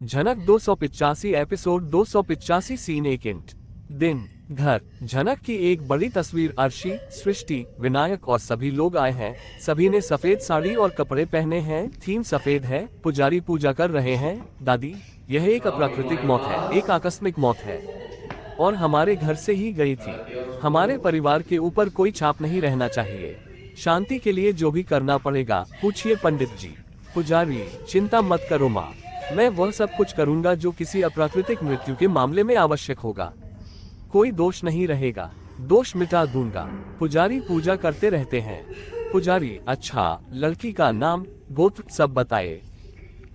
झनक 285 episode 285 scene 1 दिन घर। झनक की एक बड़ी तस्वीर। अर्शी, सृष्टि, विनायक और सभी लोग आए हैं। सभी ने सफेद साड़ी और कपड़े पहने हैं। थीम सफेद है। पुजारी पूजा कर रहे हैं। दादी, यह एक अप्राकृतिक मौत है, एक आकस्मिक मौत है और हमारे घर से ही गई थी। हमारे परिवार के ऊपर कोई छाप नहीं रहना चाहिए। शांति के लिए जो भी करना पड़ेगा, पूछिए पंडित जी। पुजारी, चिंता मत करो माँ, मैं वह सब कुछ करूंगा जो किसी अप्राकृतिक मृत्यु के मामले में आवश्यक होगा। कोई दोष नहीं रहेगा, दोष मिटा दूंगा। पुजारी पूजा करते रहते हैं। पुजारी, अच्छा, लड़की का नाम, गोत्र सब बताए।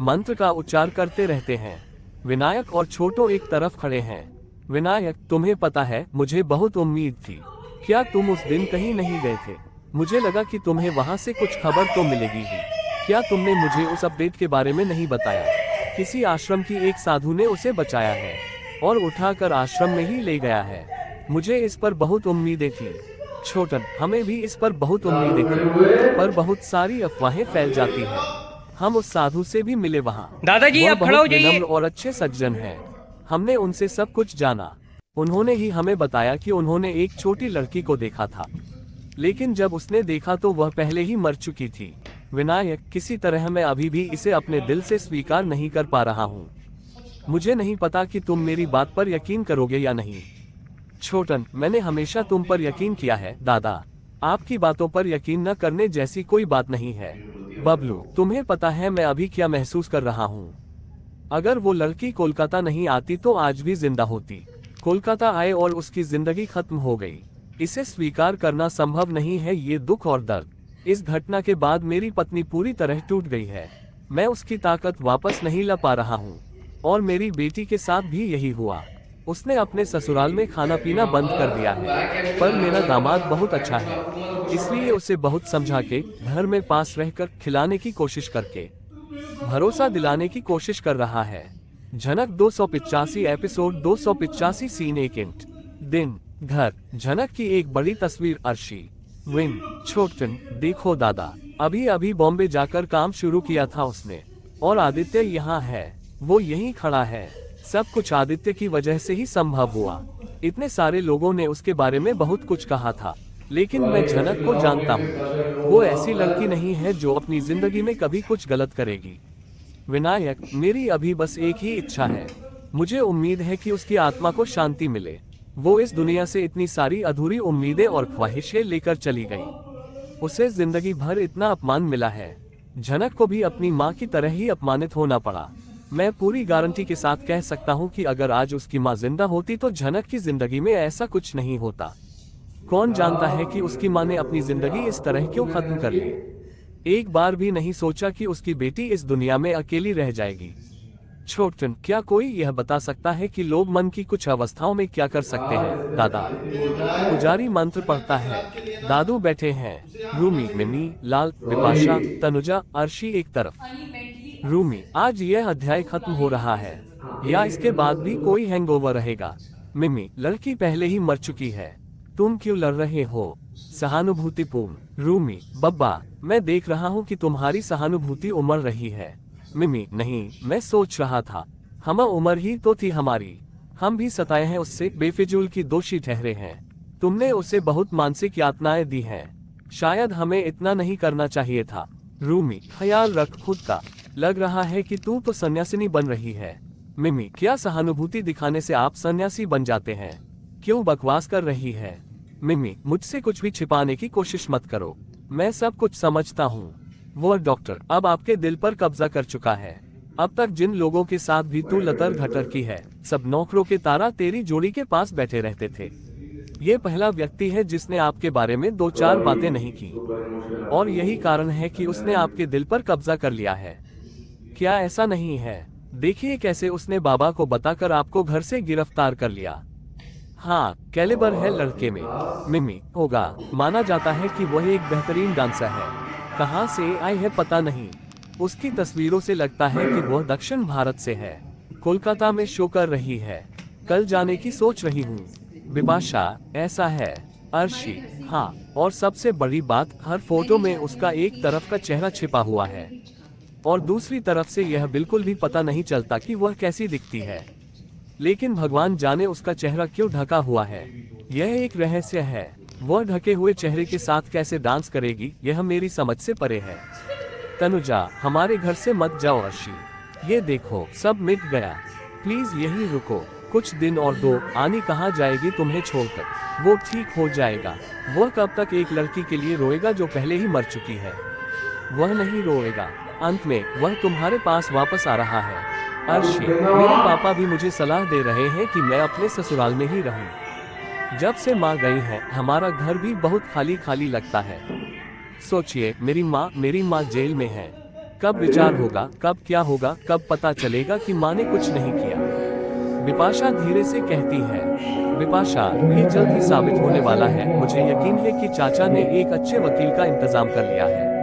मंत्र का उच्चार करते रहते हैं। विनायक और छोटो एक तरफ खड़े हैं। विनायक, तुम्हें पता है, मुझे बहुत उम्मीद थी। क्या तुम उस दिन कहीं नहीं गए थे? मुझे लगा कि तुम्हें वहां से कुछ खबर तो मिलेगी ही। क्या तुमने मुझे उस अपडेट के बारे में नहीं बताया? किसी आश्रम की एक साधु ने उसे बचाया है और उठाकर आश्रम में ही ले गया है। मुझे इस पर बहुत उम्मीदें थी। छोटन, हमें भी इस पर बहुत उम्मीदें थी, पर बहुत सारी अफवाहें फैल जाती हैं। हम उस साधु से भी मिले वहाँ। दादाजी वह आप खड़ा हो बहुत जाइए। विनम्र और अच्छे सज्जन हैं। हमने उनसे सब कुछ जाना। उन्होंने ही हमें बताया कि उन्होंने एक छोटी लड़की को देखा था, लेकिन जब उसने देखा तो वह पहले ही मर चुकी थी। विनायक, किसी तरह मैं अभी भी इसे अपने दिल से स्वीकार नहीं कर पा रहा हूँ। मुझे नहीं पता कि तुम मेरी बात पर यकीन करोगे या नहीं। छोटन, मैंने हमेशा तुम पर यकीन किया है दादा। आपकी बातों पर यकीन न करने जैसी कोई बात नहीं है। बबलू, तुम्हें पता है मैं अभी क्या महसूस कर रहा हूँ? अगर वो लड़की कोलकाता नहीं आती तो आज भी जिंदा होती। कोलकाता आए और उसकी जिंदगी खत्म हो गई। इसे स्वीकार करना संभव नहीं है, ये दुख और दर्द। इस घटना के बाद मेरी पत्नी पूरी तरह टूट गई है। मैं उसकी ताकत वापस नहीं ला पा रहा हूँ और मेरी बेटी के साथ भी यही हुआ। उसने अपने ससुराल में खाना पीना बंद कर दिया है, पर मेरा दामाद बहुत अच्छा है, इसलिए उसे बहुत समझा के, घर में पास रहकर, खिलाने की कोशिश करके भरोसा दिलाने की कोशिश कर रहा है। झनक 285 एपिसोड 285 सीन 1 दिन घर। झनक की एक बड़ी तस्वीर। अर्शी, विन, छोटन, देखो दादा, अभी अभी बॉम्बे जाकर काम शुरू किया था उसने, और आदित्य यहाँ है, वो यहीं खड़ा है। सब कुछ आदित्य की वजह से ही संभव हुआ। इतने सारे लोगों ने उसके बारे में बहुत कुछ कहा था, लेकिन मैं झनक को जानता हूँ। वो ऐसी लड़की नहीं है जो अपनी जिंदगी में कभी कुछ गलत करेगी। विनायक, मेरी अभी बस एक ही इच्छा है। मुझे उम्मीद है कि उसकी आत्मा को शांति मिले। वो इस दुनिया से इतनी सारी अधूरी उम्मीदें और ख्वाहिशें लेकर चली गई। उसे जिंदगी भर इतना अपमान मिला है। झनक को भी अपनी माँ की तरह ही अपमानित होना पड़ा। मैं पूरी गारंटी के साथ कह सकता हूँ कि अगर आज उसकी माँ जिंदा होती तो झनक की जिंदगी में ऐसा कुछ नहीं होता। कौन जानता है कि उसकी माँ ने अपनी जिंदगी इस तरह क्यों खत्म कर ली। एक बार भी नहीं सोचा कि उसकी बेटी इस दुनिया में अकेली रह जाएगी। छोटन, क्या कोई यह बता सकता है कि लोग मन की कुछ अवस्थाओं में क्या कर सकते हैं? दादा, पुजारी मंत्र पढ़ता है। दादू बैठे हैं। रूमी, मिमी, लाल, बिपाशा, तनुजा, अर्शी एक तरफ। रूमी, आज यह अध्याय खत्म हो रहा है या इसके बाद भी कोई हैंगओवर रहेगा? मिमी, लड़की पहले ही मर चुकी है, तुम क्यों लड़ रहे हो? सहानुभूतिपूर्ण। रूमी, बब्बा, मैं देख रहा हूँ कि तुम्हारी सहानुभूति उमड़ रही है। मिमी, नहीं, मैं सोच रहा था, हम उम्र ही तो थी हमारी, हम भी सताए हैं उससे, बेफिजूल की दोषी ठहरे हैं। तुमने उसे बहुत मानसिक यातनाएं दी हैं, शायद हमें इतना नहीं करना चाहिए था। रूमी, ख्याल रख खुद का, लग रहा है कि तू तो सन्यासिनी बन रही है। मिमी, क्या सहानुभूति दिखाने से आप सन्यासी बन जाते हैं? क्यों बकवास कर रही है? मिमी, मुझसे कुछ भी छिपाने की कोशिश मत करो, मैं सब कुछ समझता हूँ। वो डॉक्टर अब आपके दिल पर कब्जा कर चुका है। अब तक जिन लोगों के साथ भी तू लतर घटर की है, सब नौकरों के तारा तेरी जोड़ी के पास बैठे रहते थे। ये पहला व्यक्ति है जिसने आपके बारे में दो चार बातें नहीं की, और यही कारण है कि उसने आपके दिल पर कब्जा कर लिया है। क्या ऐसा नहीं है? देखिए कैसे उसने बाबा को बताकर आपको घर से गिरफ्तार कर लिया। हाँ, कैलिबर है लड़के में। मिमी, होगा, माना जाता है कि वह एक बेहतरीन डांसर है। कहाँ से आई है पता नहीं, उसकी तस्वीरों से लगता है कि वह दक्षिण भारत से है। कोलकाता में शो कर रही है, कल जाने की सोच रही हूँ। बिपाशा, ऐसा है? अर्शी, हाँ, और सबसे बड़ी बात, हर फोटो में उसका एक तरफ का चेहरा छिपा हुआ है। और दूसरी तरफ से यह बिल्कुल भी पता नहीं चलता कि वह कैसी दिखती है। लेकिन भगवान जाने उसका चेहरा क्यों ढका हुआ है। यह एक रहस्य है। वह ढके हुए चेहरे के साथ कैसे डांस करेगी, यह मेरी समझ से परे है। तनुजा, हमारे घर से मत जाओ अर्शी। ये देखो, सब मिट गया। प्लीज यहीं रुको कुछ दिन और दो। आनी कहाँ जाएगी तुम्हें छोड़कर। वो ठीक हो जाएगा। वह कब तक एक लड़की के लिए रोएगा जो पहले ही मर चुकी है। वह नहीं रोएगा। अंत में वह तुम्हारे पास वापस आ रहा है। अर्शी, मेरे पापा भी मुझे सलाह दे रहे हैं कि मैं अपने ससुराल में ही रहूं। जब से माँ गई है हमारा घर भी बहुत खाली खाली लगता है। सोचिए, मेरी माँ जेल में है। कब विचार होगा, कब क्या होगा, कब पता चलेगा कि माँ ने कुछ नहीं किया। बिपाशा धीरे से कहती है। बिपाशा, ये जल्द ही साबित होने वाला है। मुझे यकीन है कि चाचा ने एक अच्छे वकील का इंतजाम कर लिया है।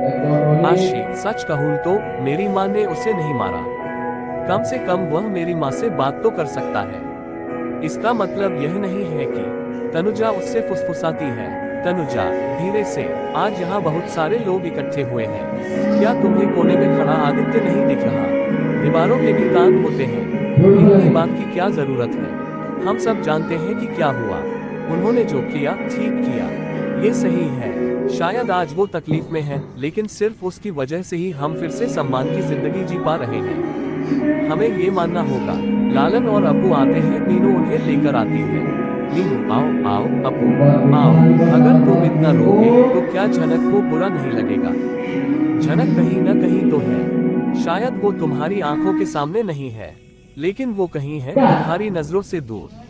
आशी, सच कहूँ तो मेरी माँ ने उसे नहीं मारा। कम से कम वह मेरी माँ से बात तो कर सकता है। इसका मतलब यह नहीं है कि तनुजा उससे फुसफुसाती है। तनुजा, धीरे से। आज यहाँ बहुत सारे लोग इकट्ठे हुए हैं। क्या तुम्हें कोने में खड़ा आदित्य नहीं दिख रहा? दीवारों के भी कान होते हैं। इतनी बात की क्या जरूरत है? हम सब जानते हैं कि क्या हुआ। उन्होंने जो किया ठीक किया। ये सही है। शायद आज वो तकलीफ में है, लेकिन सिर्फ उसकी वजह से ही हम फिर से सम्मान की जिंदगी जी पा रहे हैं। हमें ये मानना होगा। लालन और अप्पू आते हैं, मीनू उन्हें लेकर आती है। मीनू, आओ आओ, अप्पू आओ। अगर तुम इतना रोगे तो क्या झनक को बुरा नहीं लगेगा? झनक कहीं न कहीं तो है। शायद वो तुम्हारी आंखों के सामने नहीं है, लेकिन वो कहीं है तुम्हारी नजरों से दूर।